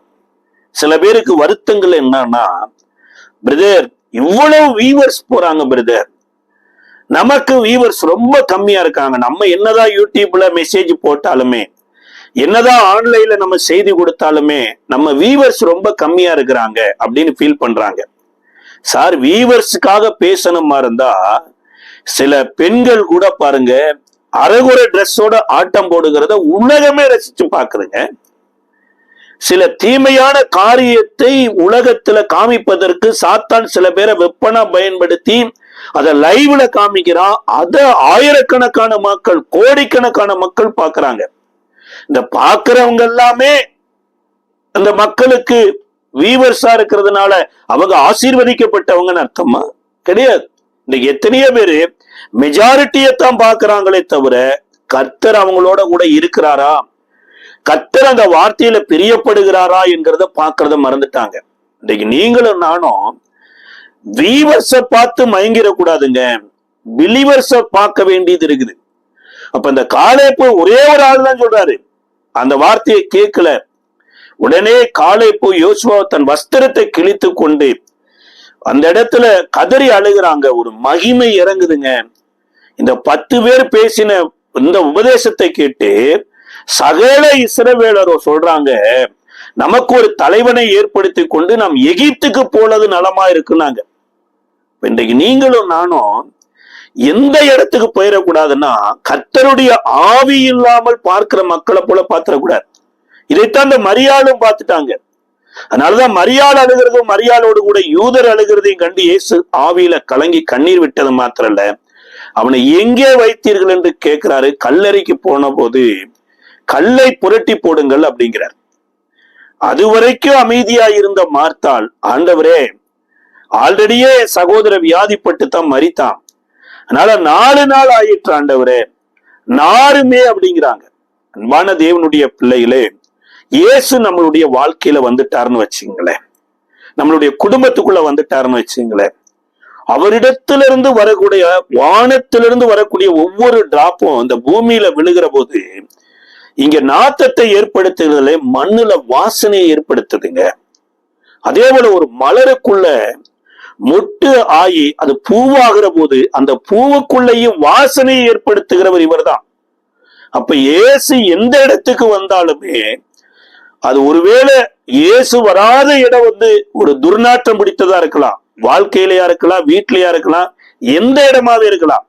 சில பேருக்கு வருத்தங்கள் என்னன்னா, பிரதர் இவ்வளவு வீவர்ஸ் போறாங்க பிரதர், நமக்கு வீவர்ஸ் ரொம்ப கம்மியா இருக்காங்க, நம்ம என்னதான் யூடியூப்ல மெசேஜ் போட்டாலுமே என்னதான் ஆன்லைன்ல நம்ம செய்தி கொடுத்தாலுமே நம்ம வீவர்ஸ் ரொம்ப கம்மியா இருக்கிறாங்க அப்படின்னு ஃபீல் பண்றாங்க. சார் வீவர்ஸுக்காக பேசணுமா இருந்தா சில பெண்கள் கூட பாருங்க அரைகுறை ட்ரெஸ்ஸோட ஆட்டம் போடுகிறத உலகமே ரசிச்சு பாக்குறேங்க. சில தீமையான காரியத்தை உலகத்துல காமிப்பதற்கு சாத்தான் சில பேரை வெப்பனா பயன்படுத்தி அதை லைவ்ல காமிக்கிறான். அத ஆயிரக்கணக்கான மக்கள், கோடிக்கணக்கான மக்கள் பாக்குறாங்க. இந்த பாக்குறவங்க எல்லாமே அந்த மக்களுக்கு வீவர்ஸா இருக்கிறதுனால அவங்க ஆசீர்வதிக்கப்பட்டவங்கன்னு அர்த்தமா? கிடையாது. இன்னைக்கு எத்தனையோ பேரு மெஜாரிட்டியத்தான் பாக்குறாங்களே தவிர கர்த்தர் அவங்களோட கூட இருக்கிறாரா, கர்த்தர் அந்த வார்த்தையில பிரியப்படுகிறாரா என்கிறத பாக்குறத மறந்துட்டாங்க. இன்னைக்கு நீங்களும் நானும் வீவர்ஸ பார்த்து மயங்கிடக்கூடாதுங்க, பிலீவர்ஸ பார்க்க வேண்டியது இருக்குது. அப்ப இந்த காலேப்பு ஒரே ஒரு ஆள் தான் சொல்றாரு, அந்த வார்த்தையை கேட்கல. உடனே காலேப்பு யோசுவா தன் வஸ்திரத்தை கிழித்து கொண்டு அந்த இடத்துல கதறி அழுகிறாங்க. ஒரு மகிமை இறங்குதுங்க. இந்த 10 பேர் பேசின இந்த உபதேசத்தை கேட்டு சகல இஸ்ரவேலரோ சொல்றாங்க, நமக்கு ஒரு தலைவனை ஏற்படுத்தி கொண்டு நாம் எகிப்துக்கு போனது நலமா இருக்குன்னாங்க. இன்றைக்கு நீங்களும் நானும் எந்த இடத்துக்கு போயிடக்கூடாதுன்னா கர்த்தருடைய ஆவி இல்லாமல் பார்க்கிற மக்களை போல பார்த்திடக்கூடாது. இதைத்தான் இந்த மரியாளும் பார்த்துட்டாங்க. அதனாலதான் மரியாள் அழுகிறதும் மரியாளோடு கூட யூதர் அழுகிறதையும் கண்டு இயேசு ஆவியில கலங்கி கண்ணீர் விட்டது மாத்திரல்ல, அவனை எங்கே வைத்தீர்கள் என்று கேட்கிறாரு. கல்லறைக்கு போன போது கல்லை புரட்டி போடுங்கள் அப்படிங்கிறார். அது வரைக்கும் அமைதியா இருந்த மார்த்தாள், ஆண்டவரே ஆல்ரெடியே சகோதர வியாதிப்பட்டு தான் மரித்தான், அதனால 4 நாள் ஆயிற்று ஆண்டவரே, நாருமே அப்படிங்கிறாங்க. அன்பான தேவனுடைய பிள்ளைகளே, இயேசு நம்மளுடைய வாழ்க்கையில வந்துட்டாருன்னு வச்சுங்களேன், நம்மளுடைய குடும்பத்துக்குள்ள வந்துட்டாருன்னு வச்சுங்களேன், அவரிடத்திலிருந்து வரக்கூடிய வானத்திலிருந்து வரக்கூடிய ஒவ்வொரு டிராப்பும் இந்த பூமியில விழுகிற போது இங்க நாத்தத்தை ஏற்படுத்துகிறதுல மண்ணுல வாசனையை ஏற்படுத்துதுங்க. அதே போல ஒரு மலருக்குள்ள மொட்டு ஆகி அது பூவாகிற போது அந்த பூவுக்குள்ளேயும் வாசனையை ஏற்படுத்துகிறவர் இவர்தான். அப்ப இயேசு எந்த இடத்துக்கு வந்தாலுமே அது ஒருவேளை இயேசு வராத இடம் ஒரு துர்நாற்றம் பிடித்ததா இருக்கலாம், வாழ்க்கையிலயா இருக்கலாம், வீட்லயா இருக்கலாம், எந்த இடமாவே இருக்கலாம்.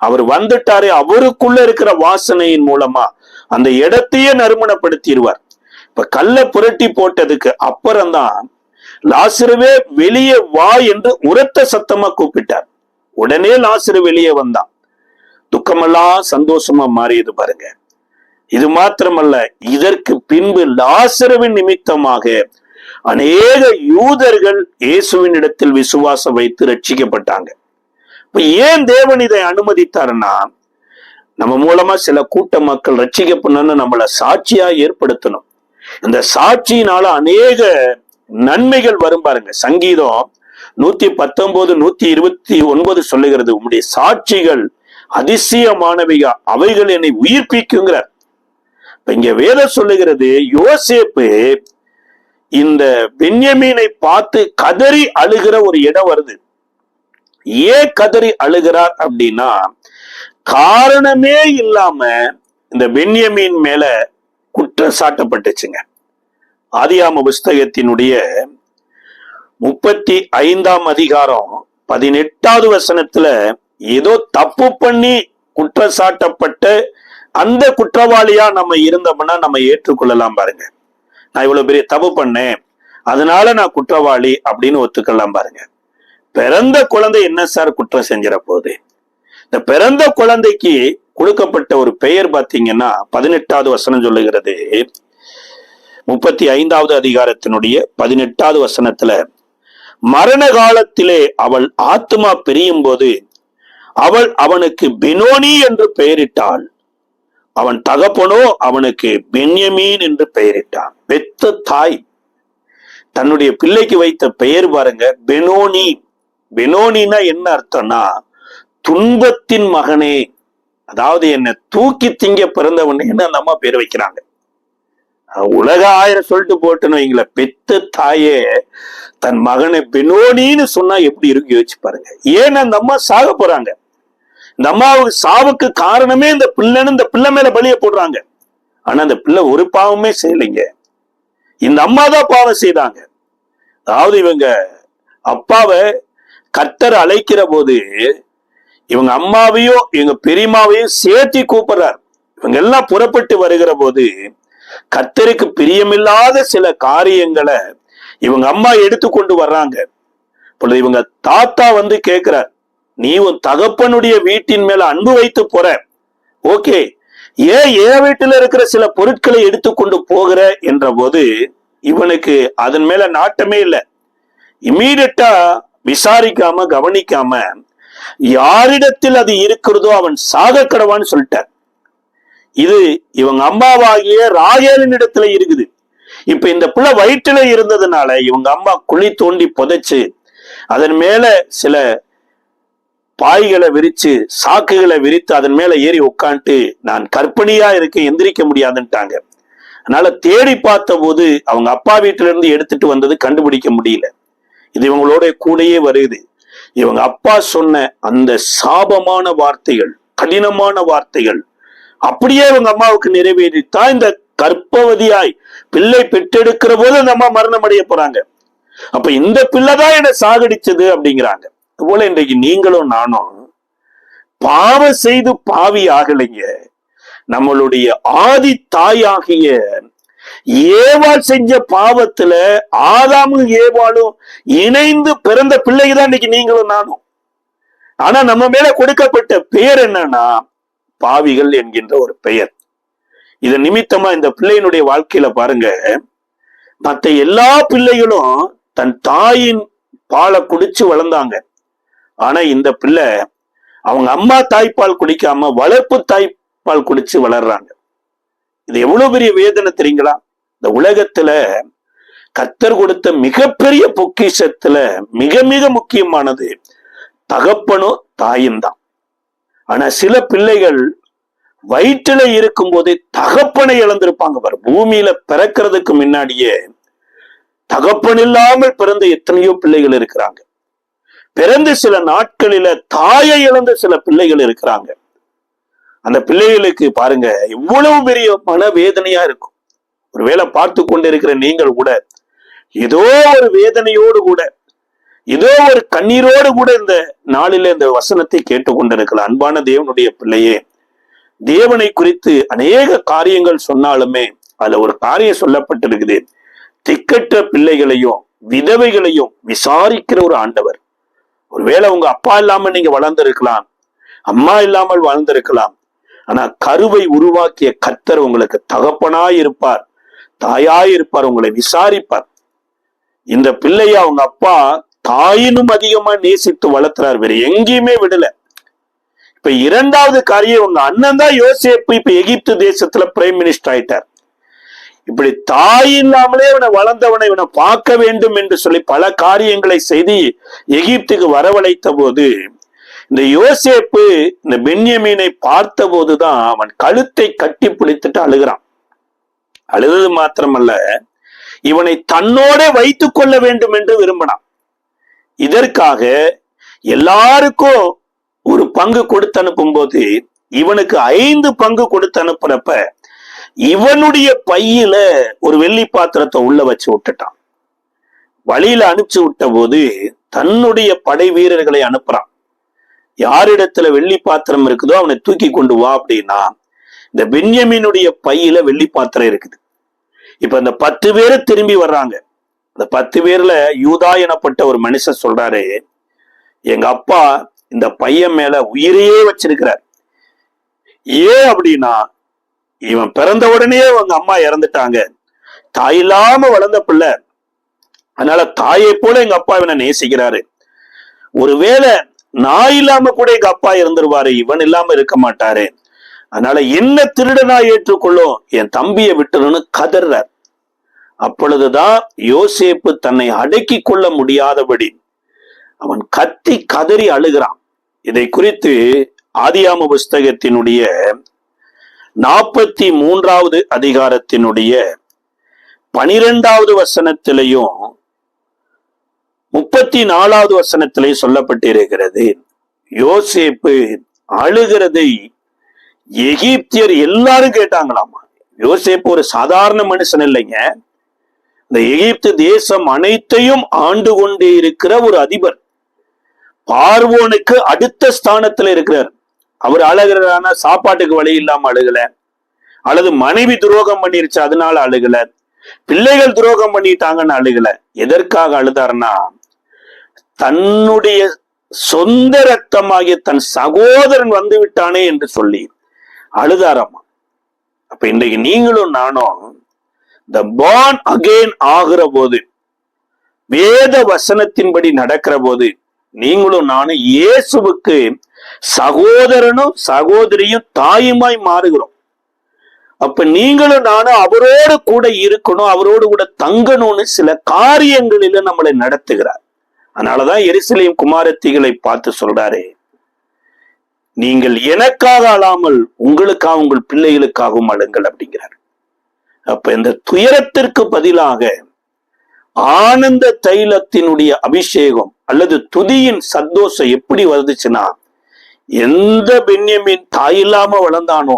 அவர் வந்துட்டாரே, அவருக்குள்ள இருக்கிற வாசனையின் மூலமா அந்த இடத்தையே நறுமணப்படுத்திடுவார். இப்ப கல்லை புரட்டி போட்டதுக்கு அப்புறம்தான் லாசருவே வெளியே வா என்று உரத்த சத்தமா கூப்பிட்டார். உடனே லாசரு வெளியே வந்தான். துக்கமெல்லாம் சந்தோஷமா மாறியது பாருங்க. இது மாத்திரமல்ல, இதற்கு பின்பு லாசருவின் நிமித்தமாக அநேக யூதர்கள் இயேசுவின் இடத்தில் விசுவாசம் வைத்து ரட்சிக்கப்பட்டாங்க. இப்ப ஏன் தேவன் இதை அனுமதித்தாருன்னா, நம்ம மூலமா சில கூட்ட மக்கள் ரட்சிக்கப்படணும்னு நம்மள சாட்சியா ஏற்படுத்தணும். இந்த சாட்சியினால அநேக நன்மைகள் வரும் பாருங்க. சங்கீதம் 119, 129 சொல்லுகிறது, உம்முடைய சாட்சிகள் அதிசயமானவையா, அவைகள் என்னை உயிர்ப்பிக்குங்கிறார். இங்க வேதம் சொல்லுகிறது, யோசேப்பு இந்த பென்யமீனை பார்த்து கதறி அழுகிற ஒரு இடம் வருது. ஏன் கதறி அழுகிறார் அப்படின்னா, காரணமே இல்லாம இந்த பென்யமீன் மேல குற்றம் சாட்டப்பட்டுச்சுங்க. ஆதியாம புஸ்தகத்தினுடைய 35ஆம் அதிகாரம் 18வது வசனத்துல ஏதோ தப்பு பண்ணி குற்றம் சாட்டப்பட்ட அந்த குற்றவாளியா நம்ம இருந்தோம்னா நம்ம ஏற்றுக்கொள்ளலாம் பாருங்க. நான் இவ்வளவு பெரிய தப்பு பண்ணேன், அதனால நான் குற்றவாளி அப்படின்னு ஒத்துக்கலாம் பாருங்க. பிறந்த குழந்தை என்ன சார் குற்றம் செஞ்சிட போகுது? இந்த பிறந்த குழந்தைக்கு கொடுக்கப்பட்ட ஒரு பெயர் பாத்தீங்கன்னா 18வது வசனம் சொல்லுகிறது, 35வது அதிகாரத்தினுடைய 18வது வசனத்துல, மரண காலத்திலே அவள் ஆத்மா பிரியும் போது அவள் அவனுக்கு பெனோனி என்று பெயரிட்டாள். அவன் தகப்பனோ அவனுக்கு பென்யமீன் என்று பெயரிட்டான். பெத்த தாய் தன்னுடைய பிள்ளைக்கு வைத்த பெயர் பாருங்க, பெனோனி. பெனோனினா என்ன அர்த்தம்னா, துன்பத்தின் மகனே, அதாவது என்ன தூக்கி திங்க பிறந்தவன் என்ன அந்த அம்மா பேர் வைக்கிறாங்க. உலக 1000 சொல்லிட்டு போட்டுன்னு வைங்கள, பெத்த தாயே தன் மகனை பெனோனின்னு சொன்னா எப்படி இருக்கு யோசிச்சு பாருங்க. ஏன்னா அந்த அம்மா சாக போறாங்க. இந்த அம்மாவுக்கு சாவுக்கு காரணமே இந்த பிள்ளைன்னு இந்த பிள்ளை மேல பலிய போடுறாங்க. ஆனா அந்த பிள்ளை ஒரு பாவமே செய்யலைங்க, இந்த அம்மா தான் பாவம் செய்தாங்க. அதாவது இவங்க அப்பாவை கர்த்தர் அழைக்கிற போது இவங்க அம்மாவையும் இவங்க பெரியம்மாவையும் சேர்த்தி கூப்பிடுறார். இவங்க எல்லாம் புறப்பட்டு வருகிற போது கர்த்தருக்கு பிரியமில்லாத சில காரியங்களை இவங்க அம்மா எடுத்து கொண்டு வர்றாங்க. பொழுது இவங்க தாத்தா வந்து கேட்கிறார், நீ உன் தகப்பனுடைய வீட்டின் மேல அன்பு வைத்து போற, ஓகே, ஏன் என் வீட்டுல இருக்கிற சில பொருட்களை எடுத்துக்கொண்டு போகிற என்ற போது இவனுக்கு அதன் மேல நாட்டமே இல்லை. இம்மீடியட்டா விசாரிக்காம கவனிக்காம யாரிடத்தில் அது இருக்கிறதோ அவன் சாக கடவான்னு சொல்லிட்டார். இது இவங்க அம்மாவாகிய ராகேலின் இடத்துல இருக்குது. இப்ப இந்த பிள்ளை வயிற்றுல இருந்ததுனால இவங்க அம்மா குழி தோண்டி புதைச்சு அதன் மேல சில பாய்களை விரிச்சு சாக்குகளை விரித்து அதன் மேல ஏறி உட்காந்துட்டு நான் கர்ப்பிணியா இருக்க எந்திரிக்க முடியாதுன்ட்டாங்க. அதனால தேடி பார்த்த போது அவங்க அப்பா வீட்டுல இருந்து எடுத்துட்டு வந்தது கண்டுபிடிக்க முடியல. இது இவங்களோட கூடயே வருது. இவங்க அப்பா சொன்ன அந்த சாபமான வார்த்தைகள், கடினமான வார்த்தைகள் அப்படியே இவங்க அம்மாவுக்கு நிறைவேறித்தான் இந்த கர்ப்பவதியாய் பிள்ளை பெற்றெடுக்கிற போது அந்த அம்மா மரணம் அடைய போறாங்க. அப்ப இந்த பிள்ளைதான் என்னை சாகடிச்சது அப்படிங்கிறாங்க. அதுபோல இன்றைக்கு நீங்களும் நானும் பாவம் செய்து பாவி ஆகலைங்க. நம்மளுடைய ஆதி தாயாகிய ஏவாள் செஞ்ச பாவத்துல ஆதாமும் ஏவாளும் இணைந்து பிறந்த பிள்ளைதான் இன்னைக்கு நீங்களும் நானும். ஆனா நம்ம மேல கொடுக்கப்பட்ட பெயர் என்னன்னா பாவிகள் என்கின்ற ஒரு பெயர். இதன் நிமித்தமா இந்த பிள்ளையினுடைய வாழ்க்கையில பாருங்க, மற்ற எல்லா பிள்ளைகளும் தன் தாயின் பாலை குடிச்சு வளர்ந்தாங்க. ஆனா இந்த பிள்ளை அவங்க அம்மா தாய்ப்பால் குடிக்காம வளர்ப்பு தாய்ப்பால் குடிச்சு வளர்றாங்க. இது எவ்வளவு பெரிய வேதனை தெரியுங்களா? இந்த உலகத்துல கர்த்தர் கொடுத்த மிகப்பெரிய பொக்கிஷத்துல மிக மிக முக்கியமானது தகப்பனும் தாயும் தான். ஆனா சில பிள்ளைகள் வயிற்றுல இருக்கும் போதே தகப்பனை இழந்திருப்பாங்க பாரு. பூமியில பிறக்கிறதுக்கு முன்னாடியே தகப்பன் இல்லாமல் பிறந்த எத்தனையோ பிள்ளைகள் இருக்கிறாங்க. பிறந்து சில நாட்களில தாயை இழந்த சில பிள்ளைகள் இருக்கிறாங்க. அந்த பிள்ளைகளுக்கு பாருங்க எவ்வளவு பெரிய மன வேதனையா இருக்கும். ஒருவேளை பார்த்து கொண்டிருக்கிற நீங்கள் கூட ஏதோ ஒரு வேதனையோடு கூட ஏதோ ஒரு கண்ணீரோடு கூட இந்த நாளில இந்த வசனத்தை கேட்டுக்கொண்டிருக்கலாம். அன்பான தேவனுடைய பிள்ளையே, தேவனை குறித்து அநேக காரியங்கள் சொன்னாலுமே அதுல ஒரு காரியம் சொல்லப்பட்டிருக்குது. திக்கற்ற பிள்ளைகளையும் விதவைகளையும் விசாரிக்கிற ஒரு ஆண்டவர். ஒருவேளை உங்க அப்பா இல்லாம நீங்க வளர்ந்திருக்கலாம். அம்மா இல்லாமல் வாழ்ந்திருக்கலாம். ஆனா கருவை உருவாக்கிய கர்த்தர் உங்களுக்கு தகப்பனாய் இருப்பார், தாயாய் இருப்பார், உங்களை விசாரிப்பார். இந்த பிள்ளைய அவங்க அப்பா தாயினும் அதிகமா நேசித்து வளர்த்துறாரு, வேற எங்கேயுமே விடல. இப்ப இரண்டாவது காரியம், உங்க அண்ணன் தான் யோசேப்பு இப்ப எகிப்து தேசத்துல பிரைம் மினிஸ்டர் ஆயிட்டார். இப்படி தாய் இல்லாமலே இவனை வளர்ந்தவனை இவனை பார்க்க வேண்டும் என்று சொல்லி பல காரியங்களை செய்து எகிப்துக்கு வரவழைத்த போது, இந்த யோசேப்பு இந்த பென்யமீனை பார்த்த போதுதான் அவன் கழுத்தை கட்டி பிடித்துட்டு அழுகிறான். அழுது மாத்திரமல்ல, இவனை தன்னோட வைத்துக் கொள்ள வேண்டும் என்று விரும்பினான். இதற்காக எல்லாருக்கும் ஒரு பங்கு கொடுத்து அனுப்பும் போது இவனுக்கு 5 பங்கு கொடுத்து அனுப்புறப்ப இவனுடைய பையில ஒரு வெள்ளி பாத்திரத்தை உள்ள வச்சு விட்டுட்டான். வழியில அனுப்பிச்சு விட்ட போது தன்னுடைய படை வீரர்களை அனுப்புறான். யாரிடத்துல வெள்ளி பாத்திரம் இருக்குதோ அவனை தூக்கி கொண்டு வா அப்படின்னா, இந்த பென்யமீனுடைய பையில வெள்ளி பாத்திரம் இருக்குது. இப்ப இந்த 10 பேரு திரும்பி வர்றாங்க. இந்த 10 பேர்ல யூதா எனப்பட்ட ஒரு மனுஷன் சொல்றாரு, எங்க அப்பா இந்த பையன் மேல உயிரையே வச்சிருக்கிறார். ஏன் அப்படின்னா, இவன் பிறந்த உடனே அவங்க அம்மா இறந்துட்டாங்க, தாய் இல்லாம வளர்ந்த பிள்ளை, அதனால தாயை போல எங்க அப்பா இவனை நேசிக்கிறாரு. ஒருவேளை நான் இல்லாம கூட எங்க அப்பா இருந்துருவாரு, இவன் இல்லாம இருக்க மாட்டாரு, அதனால என்ன திருடனா ஏற்றுக்கொள்ளும், என் தம்பியை விட்டுருன்னு கதறார். அப்பொழுதுதான் யோசேப்பு தன்னை அடக்கி கொள்ள முடியாதபடி அவன் கத்தி கதறி அழுகிறான். இதை குறித்து ஆதியாம புஸ்தகத்தினுடைய 43வது அதிகாரத்தினுடைய 12வது வசனத்திலையும் 34வது வசனத்திலையும் சொல்லப்பட்டிருக்கிறது. யோசேப்பு அழுகிறதை எகிப்தியர் எல்லாரும் கேட்டாங்களாமா. யோசேப்பு ஒரு சாதாரண மனுஷன் இல்லைங்க, இந்த எகிப்து தேசம் அனைத்தையும் ஆண்டு கொண்டே இருக்கிற ஒரு அதிபர், பார்வோனுக்கு அடுத்த ஸ்தானத்துல இருக்கிறார். அவர் அழுகிறானா சாப்பாட்டுக்கு வழி இல்லாம அழுகல, அல்லது மனைவி துரோகம் பண்ணிருச்சு அதனால அழுகல, பிள்ளைகள் துரோகம் பண்ணிட்டாங்கன்னு அழுகல. எதற்காக அழுதாருன்னா, தன்னுடைய சொந்த ரத்தமாகிய தன் சகோதரன் வந்து விட்டானே என்று சொல்லி அழுதாரம்மா. அப்ப இன்றைக்கு நீங்களும் நானும் இந்த born again ஆகிற போது, வேத வசனத்தின்படி நடக்கிற போது, நீங்களும் நானும் இயேசுவுக்கு சகோதரனும் சகோதரியும் தாயுமாய் மாறுகிறோம். அப்ப நீங்களும் நானும் அவரோடு கூட இருக்கணும், அவரோடு கூட தங்கணும்னு சில காரியங்களில நம்மளை நடத்துகிறார். அதனாலதான் எருசலேம் குமாரத்திகளை பார்த்து சொல்றாரு, நீங்கள் எனக்காக அழாமல் உங்களுக்காக உங்கள் பிள்ளைகளுக்காகவும் அழுங்கள் அப்படிங்கிறார். அப்ப இந்த துயரத்திற்கு பதிலாக ஆனந்த தைலத்தினுடைய அபிஷேகம் அல்லது துதியின் சந்தோஷம் எப்படி வருதுச்சுன்னா, எந்த பென்யமீன் தாயில்லாம வளர்ந்தானோ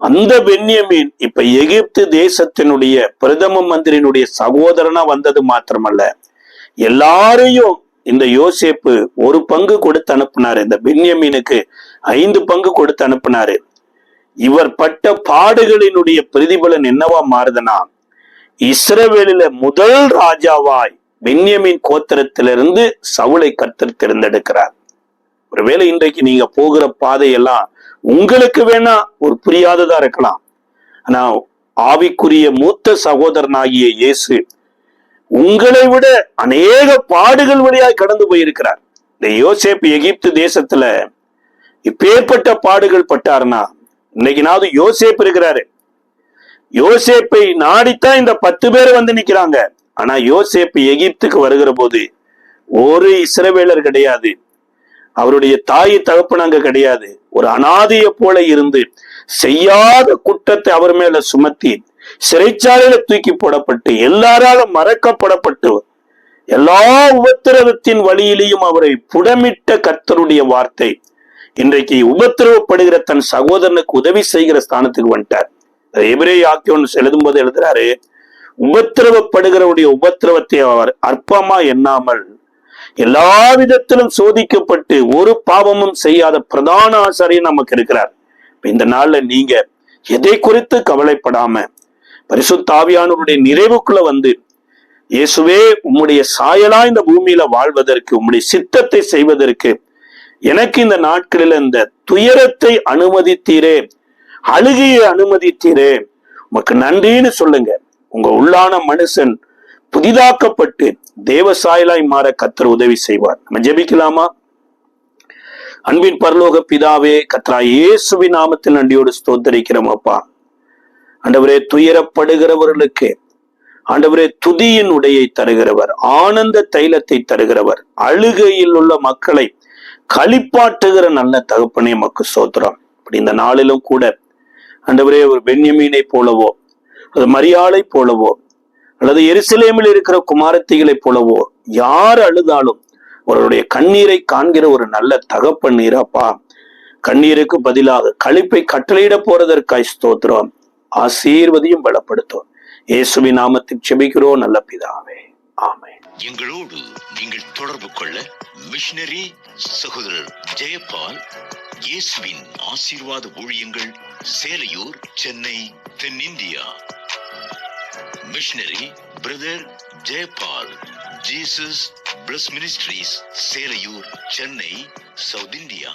அந்த பென்யமீன் இப்ப எகிப்து தேசத்தினுடைய பிரதம மந்திரியினுடைய சகோதரனா வந்தது மாத்திரமல்ல, எல்லாரையும் இந்த யோசேப்பு ஒரு பங்கு கொடுத்து அனுப்புனாரு. இந்த பென்யமீனுக்கு 5 பங்கு கொடுத்து அனுப்புனாரு. இவர் பட்ட பாடுகளினுடைய பிரதிபலன் என்னவா மாறுதுன்னா, இஸ்ரவேலில முதல் ராஜாவாய் பென்யமீன் கோத்திரத்திலிருந்து சவுலை கர்த்தர் தேர்ந்தெடுக்கிறார். ஒருவேளை இன்றைக்கு நீங்க போகிற பாதையெல்லாம் உங்களுக்கு வேணா ஒரு புரியாததா இருக்கலாம், ஆனா ஆவிக்குரிய மூத்த சகோதரனாகிய இயேசு உங்களை விட அநேக பாடுகள் வழியாய் கடந்து போயிருக்கிறார். இந்த யோசேப்பு எகிப்து தேசத்துல இப்பேற்பட்ட பாடுகள் பட்டாருன்னா, இன்னைக்குனாவது யோசேப்பு இருக்கிறாரு. யோசேப்பை நாடித்தான் இந்த 10 பேர் வந்து நிக்கிறாங்க. ஆனா யோசேப்பு எகிப்துக்கு வருகிற போது ஒரு இஸ்ரவேலர் கிடையாது, அவருடைய தாய் தகப்பனாங்க கிடையாது, ஒரு அனாதையை போல இருந்து செய்யாத குற்றத்தை அவர் மேல சுமத்தி சிறைச்சாலையில தூக்கி போடப்பட்டு எல்லாராலும் மறக்கப்படப்பட்டு எல்லா உபத்திரவத்தின் வழியிலையும் அவரை புடமிட்ட கர்த்தருடைய வார்த்தை இன்றைக்கு உபத்திரவப்படுகிற தன் சகோதரனுக்கு உதவி செய்கிற ஸ்தானத்துக்கு வந்துட்டார். எபிரேய ஆக்கியோன் எழுதும் போது எழுதுறாரு, உபத்திரவப்படுகிறவருடைய உபத்திரவத்தை அவர் அற்பமா எண்ணாமல் எல்லா விதத்திலும் சோதிக்கப்பட்டு ஒரு பாவமும் செய்யாத பிரதான ஆசாரியர் நமக்கு இருக்கிறார். இந்த நாள்ல நீங்க எதை குறித்து கவலைப்படாம பரிசுத்த ஆவியானவருடைய நிறைவுக்குள்ள வந்து, இயேசுவே உம்முடைய சாயலா இந்த பூமியில வாழ்வதற்கு, உம்முடைய சித்தத்தை செய்வதற்கு எனக்கு இந்த நாட்களில் இந்த துயரத்தை அனுமதித்தீரே, அழுகையை அனுமதித்தீரே, உமக்கு நன்றின்னு சொல்லுங்க. உங்க உள்ளான மனுஷன் புதிதாக்கப்பட்டு தேவ சாயலாய் மாற கர்த்தர் உதவி செய்வார். நம்ம ஜெபிக்கலாமா? அன்பின் பரலோக பிதாவே, கர்த்தராகிய இயேசுவின் நாமத்தில் நன்றியோடு ஸ்தோத்திரிக்கிறோம் அப்பா. ஆண்டவரே, துயரப்படுகிறவர்களுக்கு ஆண்டவரே துதியின் உடையை தருகிறவர், ஆனந்த தைலத்தை தருகிறவர், அழுகையில் உள்ள மக்களை களிப்பாட்டுகிற நல்ல தகப்பனே மக்கு சோத்திரம். அப்படி இந்த நாளிலும் கூட ஆண்டவரே, ஒரு பென்யமீனை போலவோ, அது மரியாளை போலவோ, அல்லது எருசலேமில் இருக்கிற குமாரத்திகளை போலவோ யார் அழுதாலும் அவருடைய கண்ணீரை காண்கிற ஒரு நல்ல தகப்பன் நீரப்பா. கண்ணீருக்கு பதிலாக களிப்பை கட்டளையிட போறதற்காய் ஸ்தோத்திரம். ஆசீர்வதியும் பலப்படுத்தும். இயேசுவின் நாமத்தில் ஜெபிக்கிறோம் நல்ல பிதாவே, ஆமென். எங்களோடு நீங்கள் தொடர்பு கொள்ள மிஷனரி சகோதரர் ஜெயபால், இயேசுவின் ஆசீர்வாத ஊழியங்கள், சேலையூர், சென்னை, தென்னிந்தியா. Missionary brother Jayapal, Jesus plus ministries, Selaiyur, Chennai, south India.